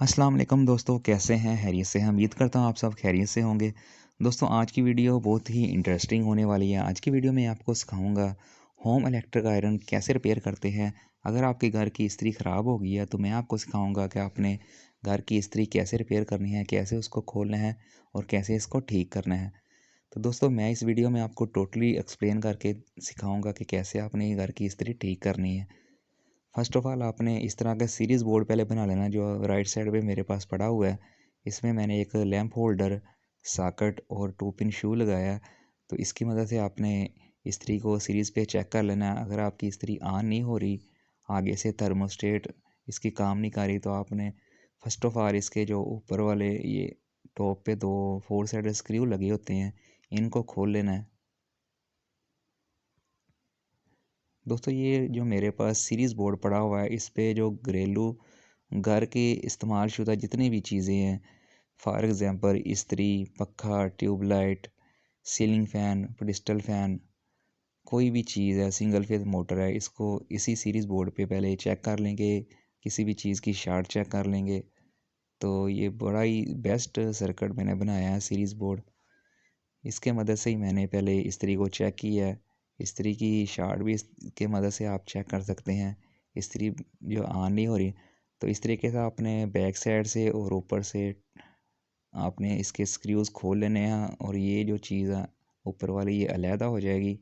अस्सलाम वालेकुम दोस्तों, कैसे हैं? खैरियत से हैं? उम्मीद करता हूँ आप सब खैरियत से होंगे। दोस्तों, आज की वीडियो बहुत ही इंटरेस्टिंग होने वाली है। आज की वीडियो में आपको सिखाऊँगा होम इलेक्ट्रिक आयरन कैसे रिपेयर करते हैं। अगर आपके घर की इस्त्री ख़राब हो गई है तो मैं आपको सिखाऊँगा कि आपने घर की इस्त्री कैसे रिपेयर करनी है, कैसे उसको खोलना है और कैसे इसको ठीक करना है। तो दोस्तों, मैं इस वीडियो में आपको टोटली एक्सप्लेन करके सिखाऊँगा कि कैसे आपने घर की इस्त्री ठीक करनी है। फ़र्स्ट ऑफ़ ऑल आपने इस तरह का सीरीज़ बोर्ड पहले बना लेना जो राइट साइड पे मेरे पास पड़ा हुआ है। इसमें मैंने एक लैंप होल्डर, सॉकेट और 2 पिन शू लगाया है। तो इसकी मदद से आपने इस्त्री को सीरीज़ पे चेक कर लेना है। अगर आपकी इस्त्री ऑन नहीं हो रही, आगे से थर्मोस्टेट इसकी काम नहीं कर रही, तो आपने फ़र्स्ट ऑफ़ ऑल इसके जो ऊपर वाले ये टॉप पे 2 4 साइडेड स्क्रू लगे होते हैं, इनको खोल लेना है। दोस्तों, ये जो मेरे पास सीरीज़ बोर्ड पड़ा हुआ है, इस पे जो घरेलू घर के इस्तेमाल शुदा जितनी भी चीज़ें हैं, फॉर एग्ज़ाम्पल इस्त्री, पक्खा, tubelight, ceiling fan, pedestal fan, कोई भी चीज़ है, सिंगल फेज़ मोटर है, इसको इसी सीरीज़ बोर्ड पे पहले चेक कर लेंगे। किसी भी चीज़ की शॉर्ट चेक कर लेंगे। तो ये बड़ा ही बेस्ट सर्किट मैंने बनाया है सीरीज़ बोर्ड। इसके मदद से ही मैंने पहले इस्त्री को चेक किया है। इस्त्री की शॉर्ट भी इसके मदद से आप चेक कर सकते हैं। इस्त्री जो ऑन नहीं हो रही, तो इस तरीके से आपने बैक साइड से और ऊपर से आपने इसके स्क्रूज़ खोल लेने हैं और ये जो चीज़ है ऊपर वाली ये अलहदा हो जाएगी।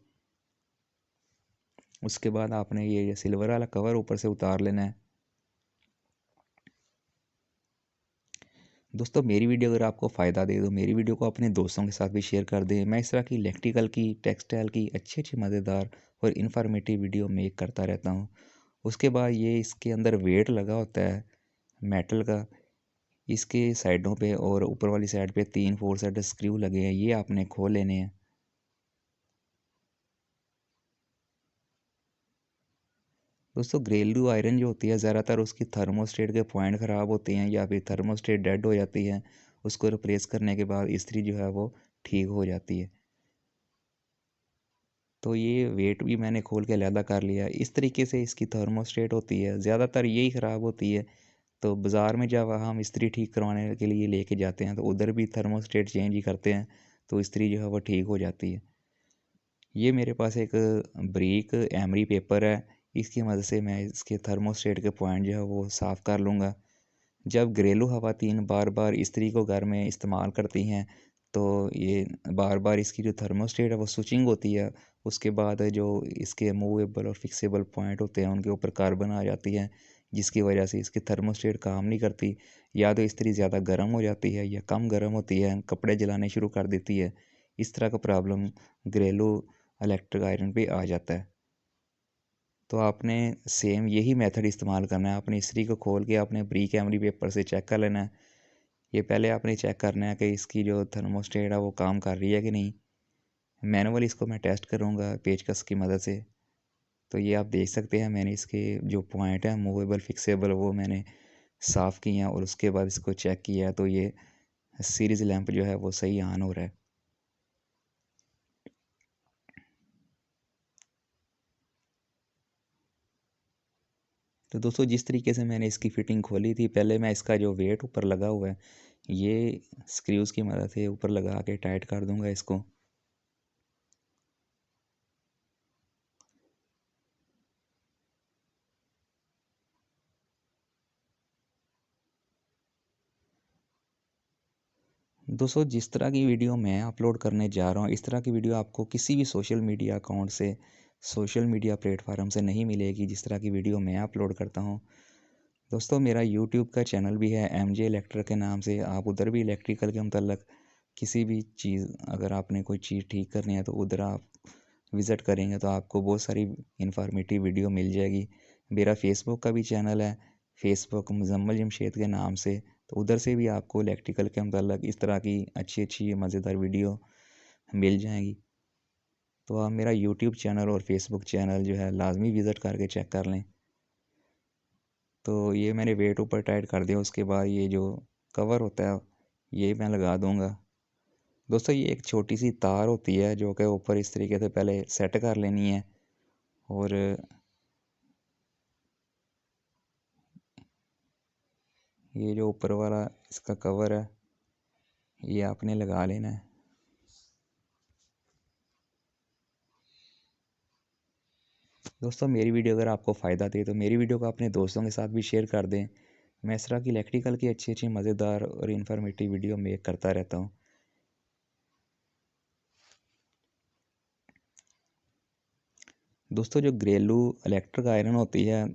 उसके बाद आपने ये सिल्वर वाला कवर ऊपर से उतार लेना है। दोस्तों, मेरी वीडियो अगर आपको फ़ायदा दे तो मेरी वीडियो को अपने दोस्तों के साथ भी शेयर कर दें। मैं इस तरह की इलेक्ट्रिकल की, टेक्सटाइल की अच्छी-अच्छी मज़ेदार और इन्फॉर्मेटिव वीडियो मेक करता रहता हूँ। उसके बाद ये इसके अंदर वेट लगा होता है मेटल का। इसके साइडों पे और ऊपर वाली साइड पे 3 4 सेट स्क्रू लगे हैं, ये आपने खोल लेने हैं। दोस्तों, घरेलू आयरन जो होती है ज़्यादातर उसकी थर्मोस्टेट के पॉइंट ख़राब होते हैं या फिर थर्मोस्टेट डेड हो जाती है। उसको रिप्लेस करने के बाद इस्त्री जो है वो ठीक हो जाती है। तो ये वेट भी मैंने खोल के अलहदा कर लिया। इस तरीके से इसकी थर्मोस्टेट होती है, ज़्यादातर यही ख़राब होती है। तो बाज़ार में जब हम इस्त्री ठीक करवाने के लिए लेके जाते हैं तो उधर भी थर्मोस्टेट चेंज ही करते हैं, तो इस्त्री जो है वो ठीक हो जाती है। ये मेरे पास एक ब्रीक एमरी पेपर है, इसकी मदद से मैं इसके थर्मोस्टेट के पॉइंट जो है वो साफ़ कर लूँगा। जब घरेलू ख़वातीन बार-बार इस्त्री को घर में इस्तेमाल करती हैं, तो ये बार-बार इसकी जो थर्मोस्टेट है वो स्विचिंग होती है। उसके बाद जो इसके मूवेबल और फिक्सेबल पॉइंट होते हैं, उनके ऊपर कार्बन आ जाती है, जिसकी वजह से इसकी थर्मोस्टेट काम नहीं करती। या तो इस्त्री ज़्यादा गर्म हो जाती है या कम गर्म होती है, कपड़े जलाने शुरू कर देती है। इस तरह का प्रॉब्लम घरेलू इलेक्ट्रिक आयरन पे आ जाता है। तो आपने सेम यही मेथड इस्तेमाल करना है। आपने इस्त्री को खोल के आपने ब्रीक एमरी पेपर से चेक कर लेना है। ये पहले आपने चेक करना है कि इसकी जो थर्मोस्टेट है वो काम कर रही है कि नहीं। मैनुअली इसको मैं टेस्ट करूँगा पेचकस की मदद से। तो ये आप देख सकते हैं मैंने इसके जो पॉइंट हैं मूवेबल फिक्सेबल वो मैंने साफ़ किए हैं और उसके बाद इसको चेक किया है, तो ये सीरीज़ लैंप जो है वो सही ऑन हो रहा है। तो दोस्तों, जिस तरीके से मैंने इसकी फ़िटिंग खोली थी, पहले मैं इसका जो वेट ऊपर लगा हुआ है, ये स्क्रूज़ की मदद से ऊपर लगा के टाइट कर दूँगा इसको। दोस्तों, जिस तरह की वीडियो मैं अपलोड करने जा रहा हूँ, इस तरह की वीडियो आपको किसी भी सोशल मीडिया अकाउंट से, सोशल मीडिया प्लेटफ़ॉर्म से नहीं मिलेगी, जिस तरह की वीडियो मैं अपलोड करता हूँ। दोस्तों, मेरा यूट्यूब का चैनल भी है एमजे इलेक्ट्रिक के नाम से। आप उधर भी इलेक्ट्रिकल के मतलब किसी भी चीज़, अगर आपने कोई चीज़ ठीक करनी है तो उधर आप विज़िट करेंगे तो आपको बहुत सारी इन्फॉर्मेटिव वीडियो मिल जाएगी। मेरा फ़ेसबुक का भी चैनल है, फ़ेसबुक मुज़म्मल जमशेद के नाम से। तो उधर से भी आपको इलेक्ट्रिकल के मतलब इस तरह की अच्छी-अच्छी मज़ेदार वीडियो मिल जाएँगी। तो आप मेरा यूट्यूब चैनल और फ़ेसबुक चैनल जो है लाज़मी विज़िट करके चेक कर लें। तो ये मैंने वेट ऊपर टाइट कर दिया, उसके बाद ये जो कवर होता है ये मैं लगा दूंगा। दोस्तों, ये एक छोटी सी तार होती है जो कि ऊपर इस तरीके से पहले सेट कर लेनी है और ये जो ऊपर वाला इसका कवर है ये आपने लगा लेना है। दोस्तों मेरी वीडियो अगर आपको फ़ायदा दे तो मेरी वीडियो को अपने दोस्तों के साथ भी शेयर कर दें। मैं इस तरह की इलेक्ट्रिकल की अच्छी अच्छी मज़ेदार और इन्फॉर्मेटिव वीडियो मेक करता रहता हूँ। दोस्तों जो घरेलू इलेक्ट्रिक आयरन होती है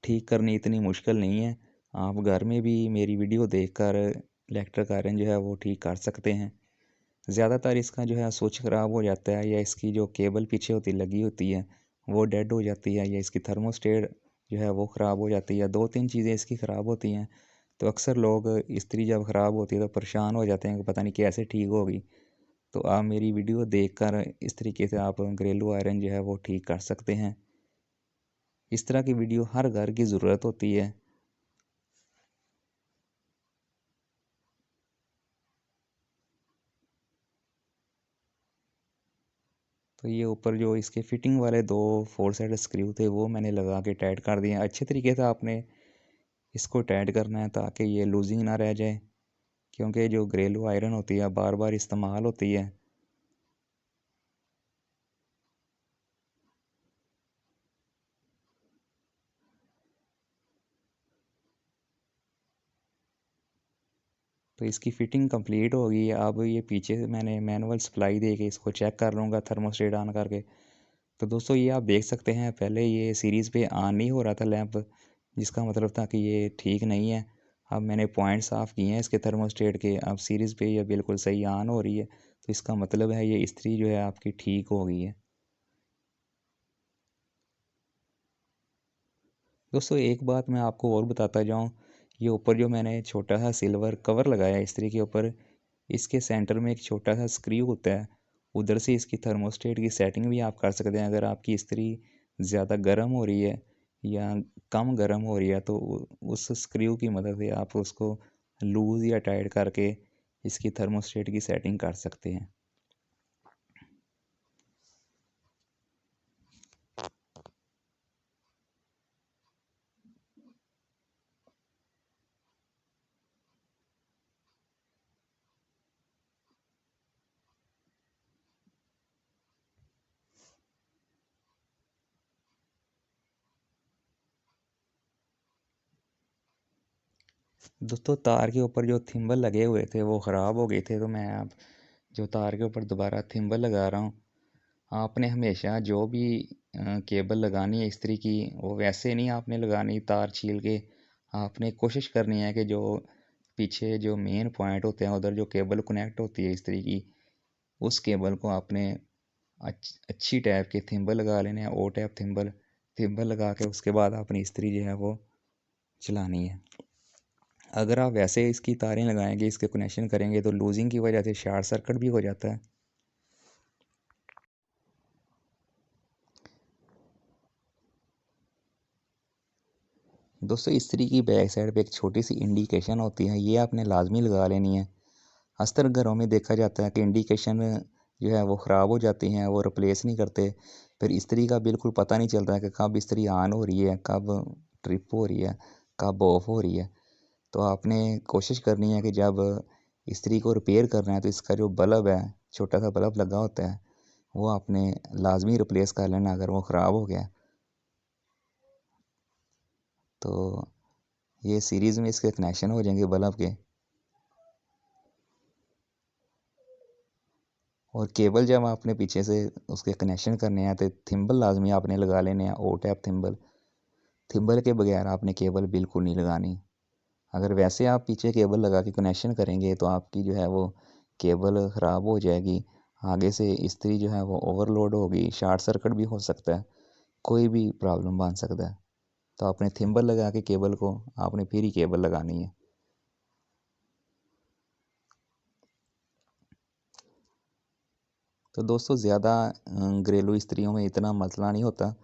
ठीक करनी इतनी मुश्किल नहीं है। आप घर में भी मेरी वीडियो देखकर इलेक्ट्रिक आयरन जो है वो ठीक कर सकते हैं। ज़्यादातर इसका जो है स्विच ख़राब हो जाता है या इसकी जो केबल पीछे होती लगी होती है वो डेड हो जाती है या इसकी थर्मोस्टेट जो है वो ख़राब हो जाती है। 2-3 चीज़ें इसकी ख़राब होती हैं। तो अक्सर लोग इस्त्री जब ख़राब होती है तो परेशान हो जाते हैं कि पता नहीं कैसे ठीक होगी। तो आप मेरी वीडियो देखकर इस तरीके से आप घरेलू आयरन जो है वो ठीक कर सकते हैं। इस तरह की वीडियो हर घर की ज़रूरत होती है। तो ये ऊपर जो इसके फिटिंग वाले 2 4 साइड स्क्रू थे वो मैंने लगा के टाइट कर दिए। अच्छे तरीके से आपने इसको टाइट करना है ताकि ये लूजिंग ना रह जाए, क्योंकि जो घरेलू आयरन होती है बार बार इस्तेमाल होती है। तो इसकी फ़िटिंग कंप्लीट हो गई है। अब ये पीछे से मैंने मैनुअल सप्लाई दे के इसको चेक कर लूँगा थर्मोस्टेट ऑन करके। तो दोस्तों ये आप देख सकते हैं पहले ये सीरीज़ पे ऑन नहीं हो रहा था लैंप, जिसका मतलब था कि ये ठीक नहीं है। अब मैंने पॉइंट साफ़ किए हैं इसके थर्मोस्टेट के, अब सीरीज़ पे ये बिल्कुल सही ऑन हो रही है। तो इसका मतलब है ये इस्त्री जो है आपकी ठीक हो गई है। दोस्तों एक बात मैं आपको और बताता जाऊँ, ये ऊपर जो मैंने छोटा सा सिल्वर कवर लगाया है इस्त्री के ऊपर, इसके सेंटर में एक छोटा सा स्क्रू होता है। उधर से इसकी थर्मोस्टेट की सेटिंग भी आप कर सकते हैं। अगर आपकी इस्त्री ज़्यादा गर्म हो रही है या कम गर्म हो रही है तो उस स्क्रू की मदद से आप उसको लूज़ या टाइट करके इसकी थर्मोस्टेट की सेटिंग कर सकते हैं। दोस्तों तार के ऊपर जो थिम्बल लगे हुए थे वो ख़राब हो गए थे, तो मैं अब जो तार के ऊपर दोबारा थिम्बल लगा रहा हूँ। आपने हमेशा जो भी केबल लगानी है इस्त्री की वो वैसे नहीं आपने लगानी तार छील के। आपने कोशिश करनी है कि जो पीछे जो मेन पॉइंट होते हैं उधर जो केबल कनेक्ट होती है इस्त्री की, उस केबल को आपने अच्छी टाइप के थिम्बल लगा लेने हैं, ओ टाइप थिम्बल। थिम्बल लगा के उसके बाद अपनी इस्त्री जो है वो चलानी है। अगर आप वैसे इसकी तारें लगाएंगे इसके कनेक्शन करेंगे तो लूजिंग की वजह से शॉर्ट सर्किट भी हो जाता है। दोस्तों इस्त्री की बैक साइड पे एक छोटी सी इंडिकेशन होती है, ये आपने लाजमी लगा लेनी है। अक्सर घरों में देखा जाता है कि इंडिकेशन जो है वो ख़राब हो जाती हैं, वो रिप्लेस नहीं करते। फिर इस्त्री का बिल्कुल पता नहीं चलता है कि कब इस्त्री ऑन हो रही है, कब ट्रिप हो रही है, कब ऑफ हो रही है। तो आपने कोशिश करनी है कि जब इस्त्री को रिपेयर करना है तो इसका जो बल्ब है, छोटा सा बल्ब लगा होता है, वो आपने लाजमी रिप्लेस कर लेना अगर वो ख़राब हो गया। तो ये सीरीज़ में इसके कनेक्शन हो जाएंगे बल्ब के। और केबल जब आपने पीछे से उसके कनेक्शन करने हैं तो थिम्बल लाजमी आपने लगा लेने हैं, ओ टैप थिम्बल। थिम्बल के बगैर आपने केबल बिल्कुल नहीं लगानी। अगर वैसे आप पीछे केबल लगा के कनेक्शन करेंगे तो आपकी जो है वो केबल ख़राब हो जाएगी। आगे से इस्त्री जो है वो ओवरलोड होगी, शॉर्ट सर्किट भी हो सकता है, कोई भी प्रॉब्लम बन सकता है। तो आपने थिम्बल लगा के केबल को आपने फिर ही केबल लगानी है। तो दोस्तों ज़्यादा घरेलू इस्त्रियों में इतना मसला नहीं होता।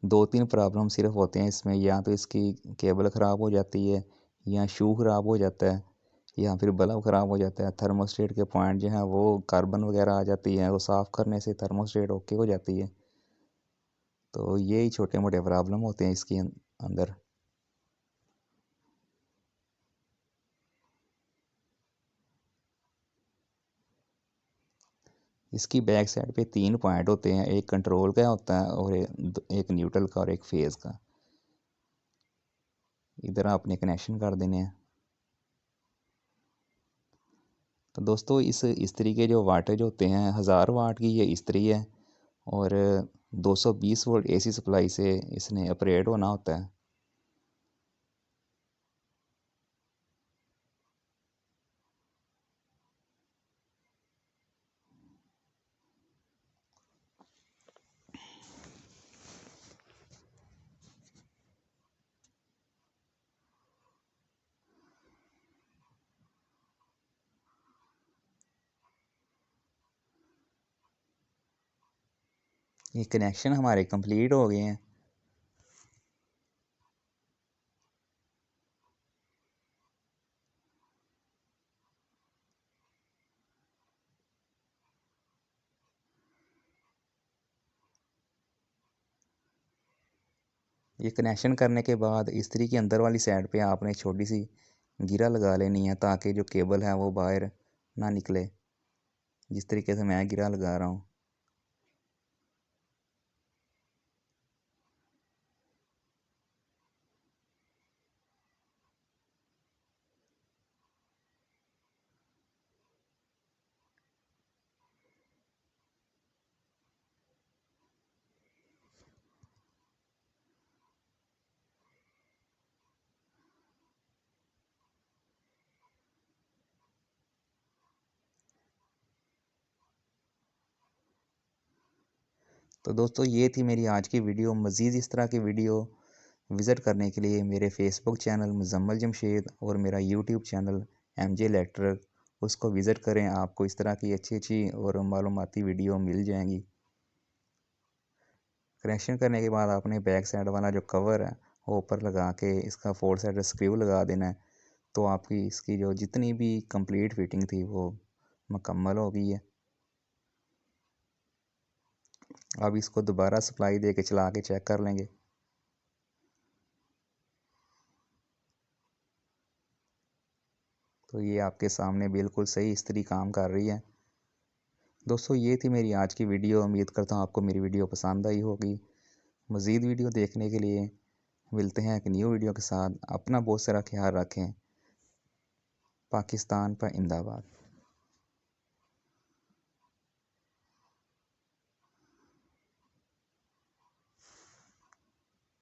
2-3 प्रॉब्लम सिर्फ होते हैं इसमें, या तो इसकी केबल ख़राब हो जाती है या शू ख़राब हो जाता है या फिर बल्ब ख़राब हो जाता है। थर्मोस्टेट के पॉइंट जो हैं वो कार्बन वगैरह आ जाती है, वो साफ़ करने से थर्मोस्टेट ओके हो जाती है। तो यही छोटे मोटे प्रॉब्लम होते हैं इसके अंदर। इसकी बैक साइड पे 3 पॉइंट होते हैं, एक कंट्रोल का होता है और एक न्यूट्रल का और एक फेज़ का। इधर आपने कनेक्शन कर देने हैं। तो दोस्तों इस इस्त्री के जो वाटेज होते हैं 1000 वाट की ये इस्त्री है और 220 वोल्ट एसी सप्लाई से इसने ऑपरेट होना होता है। ये कनेक्शन हमारे कंप्लीट हो गए हैं। ये कनेक्शन करने के बाद इस्त्री की अंदर वाली साइड पे आपने छोटी सी गिरा लगा लेनी है ताकि जो केबल है वो बाहर ना निकले, जिस तरीके से मैं गिरा लगा रहा हूँ। तो दोस्तों ये थी मेरी आज की वीडियो। मज़ीद इस तरह की वीडियो विज़िट करने के लिए मेरे फेसबुक चैनल मुज़म्मल जमशेद और मेरा यूट्यूब चैनल MJ इलेक्ट्रिक, उसको विज़िट करें। आपको इस तरह की अच्छी अच्छी और मालूमाती वीडियो मिल जाएंगी। कनेक्शन करने के बाद आपने बैक साइड वाला जो कवर है वो ऊपर लगा के इसका 4 साइड स्क्रू लगा देना है। तो आपकी इसकी जो जितनी भी कंप्लीट फिटिंग थी वो मुकम्मल हो गई है। अब इसको दोबारा सप्लाई दे के चला के चेक कर लेंगे। तो ये आपके सामने बिल्कुल सही इस्त्री काम कर रही है। दोस्तों ये थी मेरी आज की वीडियो। उम्मीद करता हूँ आपको मेरी वीडियो पसंद आई होगी। मज़ीद वीडियो देखने के लिए मिलते हैं एक न्यू वीडियो के साथ। अपना बहुत सारा ख्याल रखें। पाकिस्तान पर जिंदाबाद।